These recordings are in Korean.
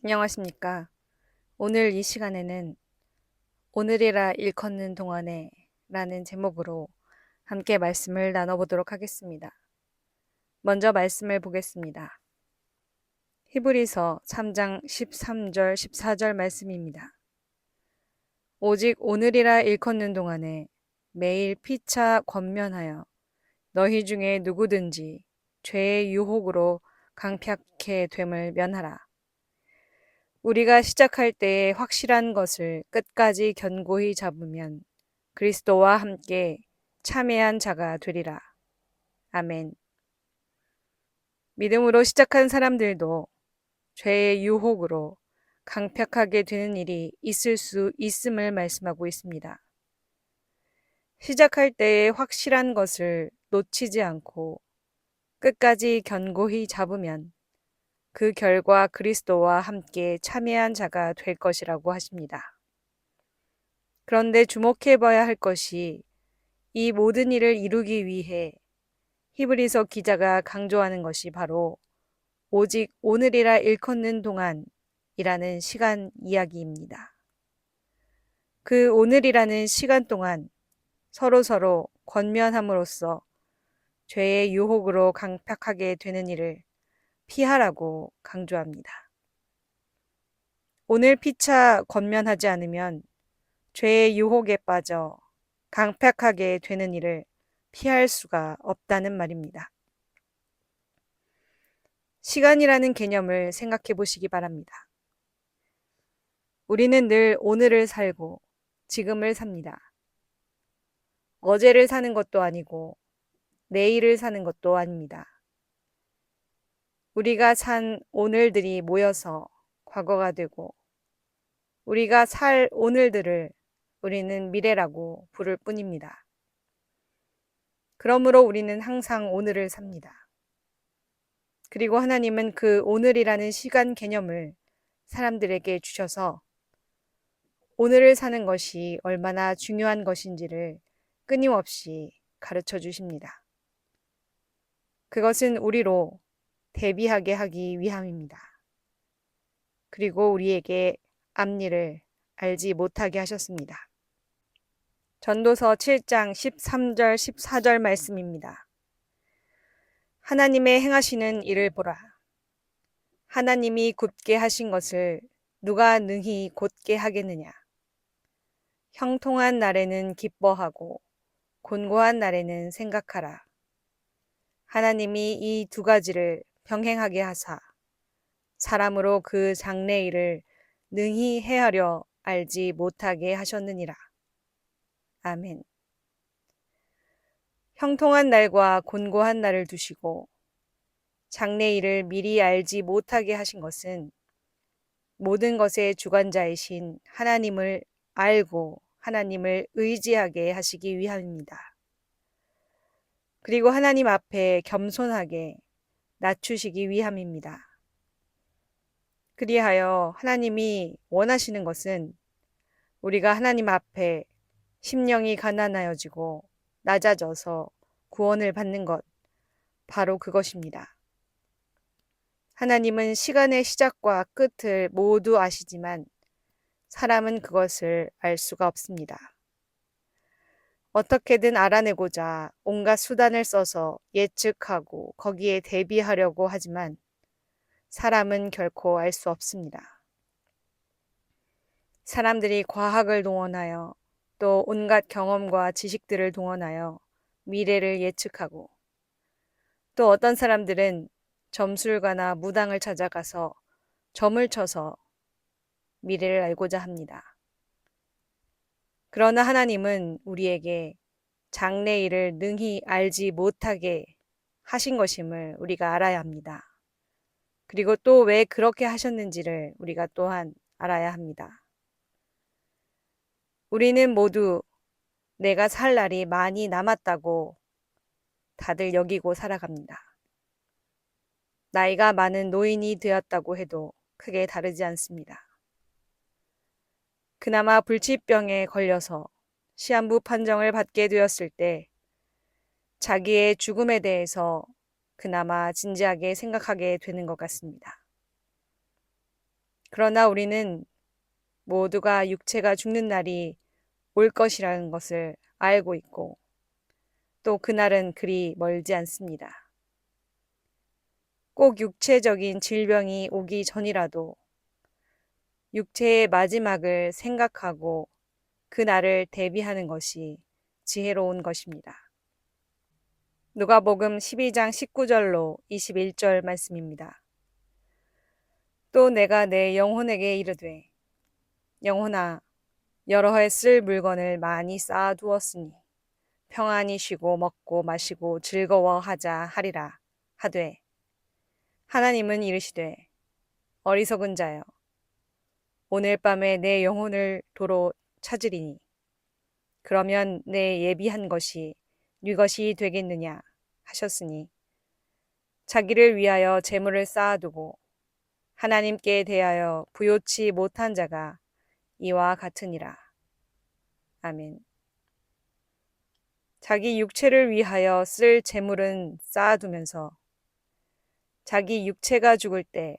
안녕하십니까. 오늘 이 시간에는 오늘이라 일컫는 동안에 라는 제목으로 함께 말씀을 나눠보도록 하겠습니다. 먼저 말씀을 보겠습니다. 히브리서 3장 13절 14절 말씀입니다. 오직 오늘이라 일컫는 동안에 매일 피차 권면하여 너희 중에 누구든지 죄의 유혹으로 강팍해 됨을 면하라. 우리가 시작할 때에 확실한 것을 끝까지 견고히 잡으면 그리스도와 함께 참회한 자가 되리라. 아멘. 믿음으로 시작한 사람들도 죄의 유혹으로 강팍하게 되는 일이 있을 수 있음을 말씀하고 있습니다. 시작할 때에 확실한 것을 놓치지 않고 끝까지 견고히 잡으면 그 결과 그리스도와 함께 참여한 자가 될 것이라고 하십니다. 그런데 주목해 봐야 할 것이 이 모든 일을 이루기 위해 히브리서 기자가 강조하는 것이 바로 오직 오늘이라 일컫는 동안이라는 시간 이야기입니다. 그 오늘이라는 시간 동안 서로 권면함으로써 죄의 유혹으로 강팍하게 되는 일을 피하라고 강조합니다. 오늘 피차 권면하지 않으면 죄의 유혹에 빠져 강팍하게 되는 일을 피할 수가 없다는 말입니다. 시간이라는 개념을 생각해 보시기 바랍니다. 우리는 늘 오늘을 살고 지금을 삽니다. 어제를 사는 것도 아니고 내일을 사는 것도 아닙니다. 우리가 산 오늘들이 모여서 과거가 되고 우리가 살 오늘들을 우리는 미래라고 부를 뿐입니다. 그러므로 우리는 항상 오늘을 삽니다. 그리고 하나님은 그 오늘이라는 시간 개념을 사람들에게 주셔서 오늘을 사는 것이 얼마나 중요한 것인지를 끊임없이 가르쳐 주십니다. 그것은 우리로 대비하게 하기 위함입니다. 그리고 우리에게 앞일을 알지 못하게 하셨습니다. 전도서 7장 13절 14절 말씀입니다. 하나님의 행하시는 일을 보라. 하나님이 곧게 하신 것을 누가 능히 곧게 하겠느냐. 형통한 날에는 기뻐하고 곤고한 날에는 생각하라. 하나님이 이 두 가지를 병행하게 하사 사람으로 그 장래일을 능히 헤아려 알지 못하게 하셨느니라. 아멘. 형통한 날과 곤고한 날을 두시고 장래일을 미리 알지 못하게 하신 것은 모든 것의 주관자이신 하나님을 알고 하나님을 의지하게 하시기 위함입니다. 그리고 하나님 앞에 겸손하게 낮추시기 위함입니다. 그리하여 하나님이 원하시는 것은 우리가 하나님 앞에 심령이 가난하여지고 낮아져서 구원을 받는 것, 바로 그것입니다. 하나님은 시간의 시작과 끝을 모두 아시지만 사람은 그것을 알 수가 없습니다. 어떻게든 알아내고자 온갖 수단을 써서 예측하고 거기에 대비하려고 하지만 사람은 결코 알 수 없습니다. 사람들이 과학을 동원하여 또 온갖 경험과 지식들을 동원하여 미래를 예측하고 또 어떤 사람들은 점술가나 무당을 찾아가서 점을 쳐서 미래를 알고자 합니다. 그러나 하나님은 우리에게 장래일을 능히 알지 못하게 하신 것임을 우리가 알아야 합니다. 그리고 또 왜 그렇게 하셨는지를 우리가 또한 알아야 합니다. 우리는 모두 내가 살 날이 많이 남았다고 다들 여기고 살아갑니다. 나이가 많은 노인이 되었다고 해도 크게 다르지 않습니다. 그나마 불치병에 걸려서 시한부 판정을 받게 되었을 때 자기의 죽음에 대해서 그나마 진지하게 생각하게 되는 것 같습니다. 그러나 우리는 모두가 육체가 죽는 날이 올 것이라는 것을 알고 있고 또 그날은 그리 멀지 않습니다. 꼭 육체적인 질병이 오기 전이라도 육체의 마지막을 생각하고 그날을 대비하는 것이 지혜로운 것입니다. 누가복음 12장 19절로 21절 말씀입니다. 또 내가 내 영혼에게 이르되 영혼아 여러 해 쓸 물건을 많이 쌓아 두었으니 평안히 쉬고 먹고 마시고 즐거워하자 하리라 하되 하나님은 이르시되 어리석은 자여 오늘 밤에 내 영혼을 도로 찾으리니 그러면 내 예비한 것이 네 것이 되겠느냐 하셨으니 자기를 위하여 재물을 쌓아두고 하나님께 대하여 부요치 못한 자가 이와 같으니라. 아멘. 자기 육체를 위하여 쓸 재물은 쌓아두면서 자기 육체가 죽을 때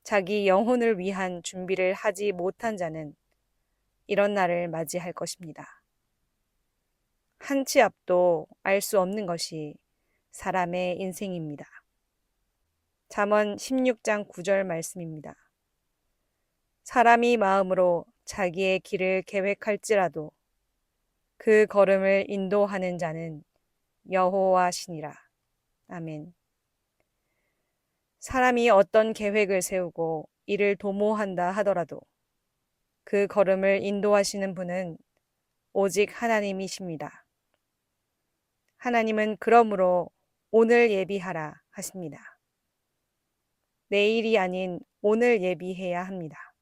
자기 영혼을 위한 준비를 하지 못한 자는 이런 날을 맞이할 것입니다. 한치 앞도 알 수 없는 것이 사람의 인생입니다. 잠언 16장 9절 말씀입니다. 사람이 마음으로 자기의 길을 계획할지라도 그 걸음을 인도하는 자는 여호와시니라. 아멘. 사람이 어떤 계획을 세우고 이를 도모한다 하더라도 그 걸음을 인도하시는 분은 오직 하나님이십니다. 하나님은 그러므로 오늘 예비하라 하십니다. 내일이 아닌 오늘 예비해야 합니다.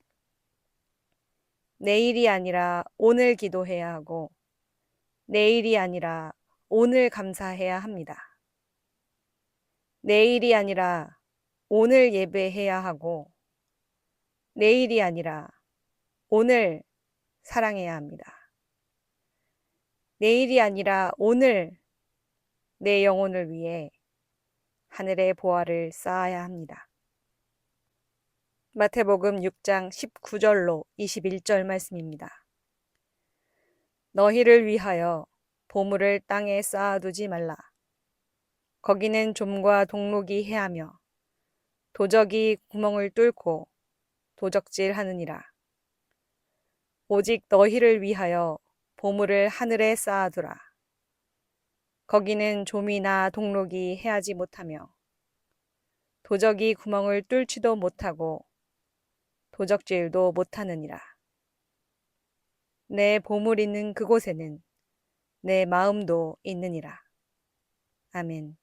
내일이 아니라 오늘 기도해야 하고 내일이 아니라 오늘 감사해야 합니다. 내일이 아니라 오늘 예배해야 하고 내일이 아니라 오늘 사랑해야 합니다. 내일이 아니라 오늘 내 영혼을 위해 하늘의 보화를 쌓아야 합니다. 마태복음 6장 19절로 21절 말씀입니다. 너희를 위하여 보물을 땅에 쌓아두지 말라. 거기는 좀과 동록이 해하며 도적이 구멍을 뚫고 도적질하느니라. 오직 너희를 위하여 보물을 하늘에 쌓아두라. 거기는 좀이나 동록이 해하지 못하며 도적이 구멍을 뚫지도 못하고 도적질도 못하느니라. 내 보물 있는 그곳에는 내 마음도 있느니라. 아멘.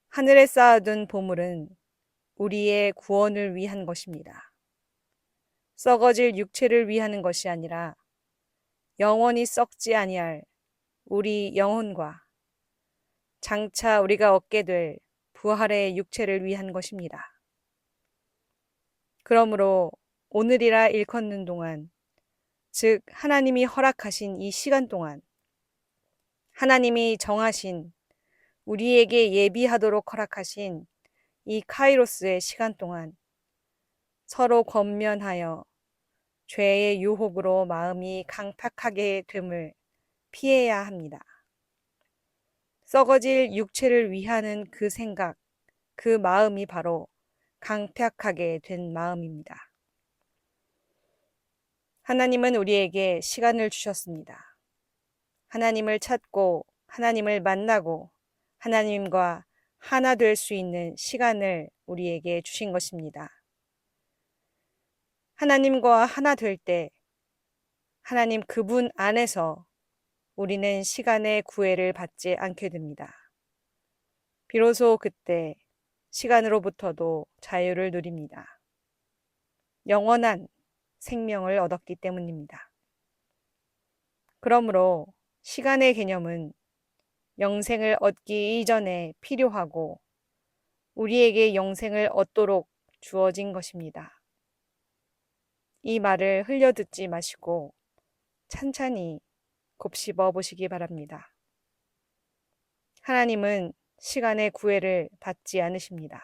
하늘에 쌓아둔 보물은 우리의 구원을 위한 것입니다. 썩어질 육체를 위하는 것이 아니라 영원히 썩지 아니할 우리 영혼과 장차 우리가 얻게 될 부활의 육체를 위한 것입니다. 그러므로 오늘이라 일컫는 동안, 즉 하나님이 허락하신 이 시간 동안 하나님이 정하신 우리에게 예비하도록 허락하신 이 카이로스의 시간 동안 서로 권면하여 죄의 유혹으로 마음이 강팍하게 됨을 피해야 합니다. 썩어질 육체를 위하는 그 생각, 그 마음이 바로 강팍하게 된 마음입니다. 하나님은 우리에게 시간을 주셨습니다. 하나님을 찾고 하나님을 만나고 하나님과 하나 될 수 있는 시간을 우리에게 주신 것입니다. 하나님과 하나 될 때 하나님 그분 안에서 우리는 시간의 구애를 받지 않게 됩니다. 비로소 그때 시간으로부터도 자유를 누립니다. 영원한 생명을 얻었기 때문입니다. 그러므로 시간의 개념은 영생을 얻기 이전에 필요하고 우리에게 영생을 얻도록 주어진 것입니다. 이 말을 흘려듣지 마시고 찬찬히 곱씹어 보시기 바랍니다. 하나님은 시간의 구애를 받지 않으십니다.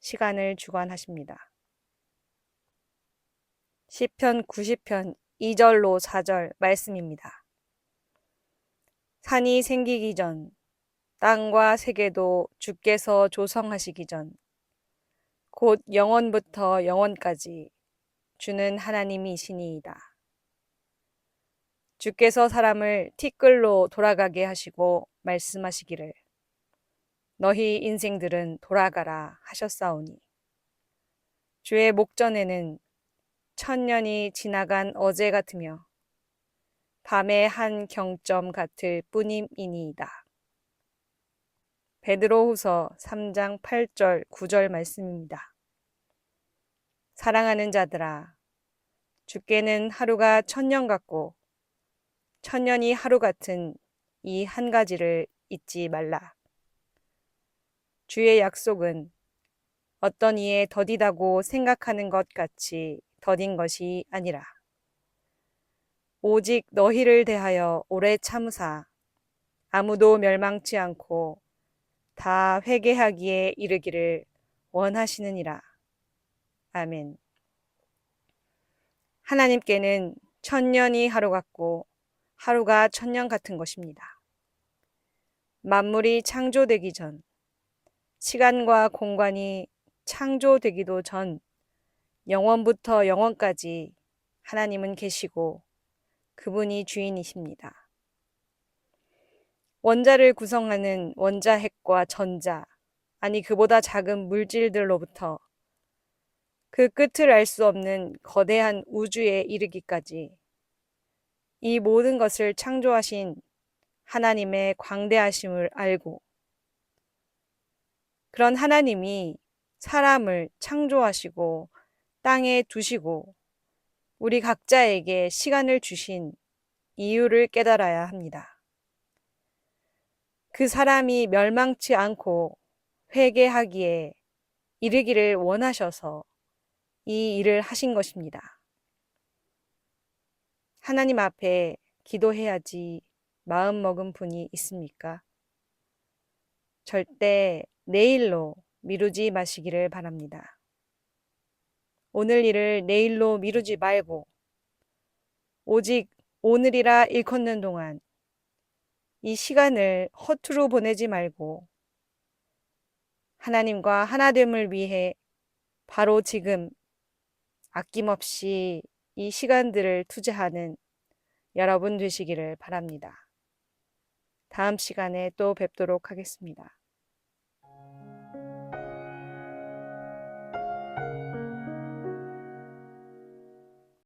시간을 주관하십니다. 시편 90편 2절로 4절 말씀입니다. 산이 생기기 전, 땅과 세계도 주께서 조성하시기 전, 곧 영원부터 영원까지 주는 하나님이시니이다. 주께서 사람을 티끌로 돌아가게 하시고 말씀하시기를 너희 인생들은 돌아가라 하셨사오니 주의 목전에는 천년이 지나간 어제 같으며 밤의 한 경점 같을 뿐임이니이다. 베드로후서 3장 8절 9절 말씀입니다. 사랑하는 자들아, 주께는 하루가 천년 같고 천년이 하루 같은 이 한 가지를 잊지 말라. 주의 약속은 어떤 이에 더디다고 생각하는 것 같이 더딘 것이 아니라 오직 너희를 대하여 오래 참으사 아무도 멸망치 않고 다 회개하기에 이르기를 원하시느니라. 아멘. 하나님께는 천년이 하루 같고 하루가 천년 같은 것입니다. 만물이 창조되기 전, 시간과 공간이 창조되기도 전, 영원부터 영원까지 하나님은 계시고 그분이 주인이십니다. 원자를 구성하는 원자핵과 전자, 아니 그보다 작은 물질들로부터 그 끝을 알 수 없는 거대한 우주에 이르기까지 이 모든 것을 창조하신 하나님의 광대하심을 알고 그런 하나님이 사람을 창조하시고 땅에 두시고 우리 각자에게 시간을 주신 이유를 깨달아야 합니다. 그 사람이 멸망치 않고 회개하기에 이르기를 원하셔서 이 일을 하신 것입니다. 하나님 앞에 기도해야지 마음 먹은 분이 있습니까? 절대 내일로 미루지 마시기를 바랍니다. 오늘 일을 내일로 미루지 말고 오직 오늘이라 일컫는 동안 이 시간을 허투루 보내지 말고 하나님과 하나됨을 위해 바로 지금 아낌없이 이 시간들을 투자하는 여러분 되시기를 바랍니다. 다음 시간에 또 뵙도록 하겠습니다.